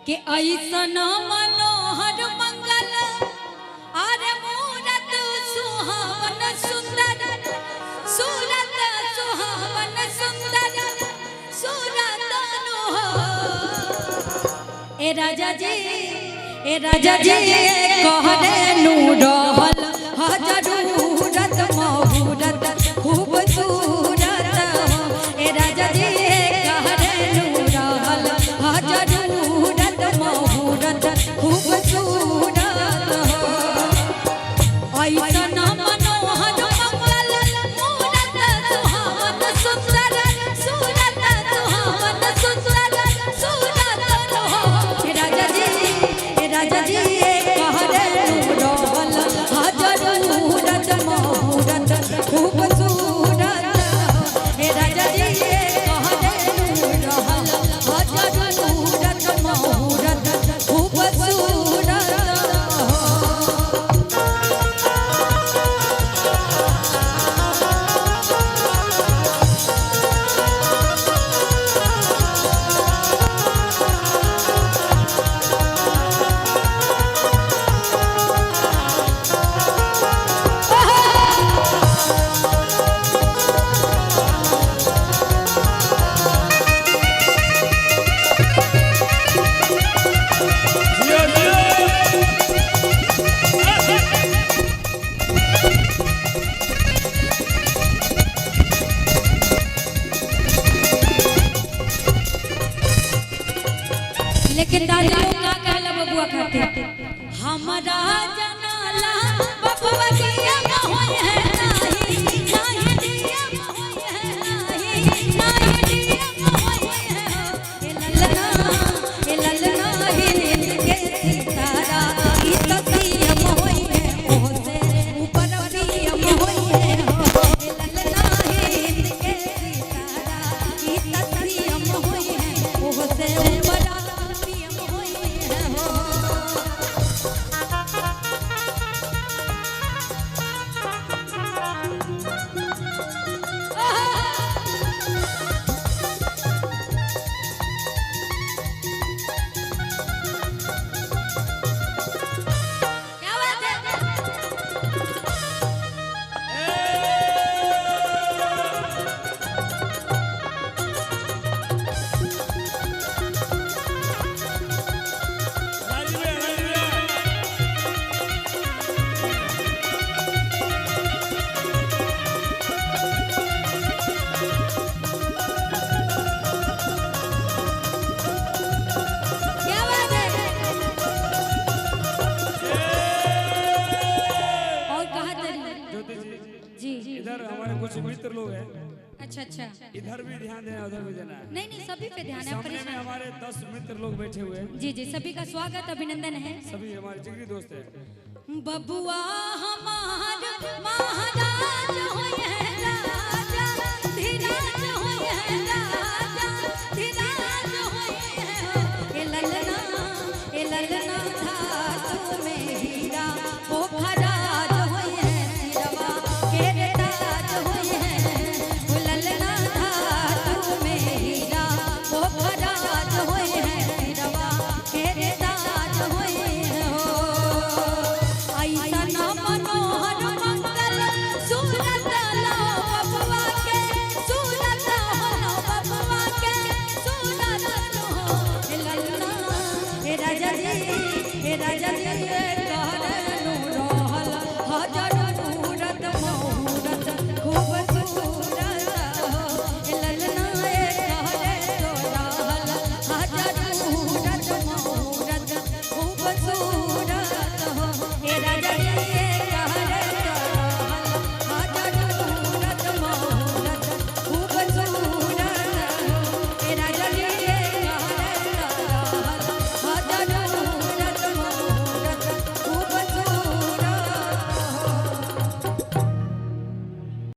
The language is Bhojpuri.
कि ऐसन मनोहर मंगल अरे मूरत सुहावन सुंदर सूरत सुहावन सुंदर सूरत ए राजा जी कहरे नूरल हजरूरत महूरत खूबसूरत ए राजा जी कहरे नूरल हजरूरत महूरत खूबसूरत ऐसन मनोहर मंगल मूरत सुहावन सुंदर सूरत सुहावन सुंदर सूरत राजा जी कहरे नूरल हजरूरत महूरत खूबसूरत हे राजा जी कहरे नूरल हजरूरत महूरत खूबसूरत लेकिन दादी लोग का कहला बबुआ खाते हमारा जनाला बबुआ दिया होय है नाही नाही दिया होय है नाही नाही दिया होय है ए ललना हिंद के सितारा ई तसिया होय है ओसे ऊपर पिया होय है ए ललना हिंद के सितारा ई तसिया होय है ओसे ऊपर कुछ मित्र लोग हैं। अच्छा अच्छा इधर भी ध्यान देना उधर भी देना है। नहीं सभी पे ध्यान है। सामने में हमारे 10 मित्र लोग बैठे हुए हैं। जी सभी का स्वागत अभिनंदन है। सभी हमारे जिगरी दोस्त हैं। बबुआ हमार महाराज होय है राजा धीराज होय है राजा धीराज होय है ए ललना धातु में हीरा पोखराज होय है सिरवा के ताज होय है ओ ललना धातु में हीरा पोखराज होय है सिरवा के ताज होय है हो ऐसन मनोहर मंगल सूरत लो बबुआ के सूरत हो बबुआ के सूरत हो हे ललना हे राजा जी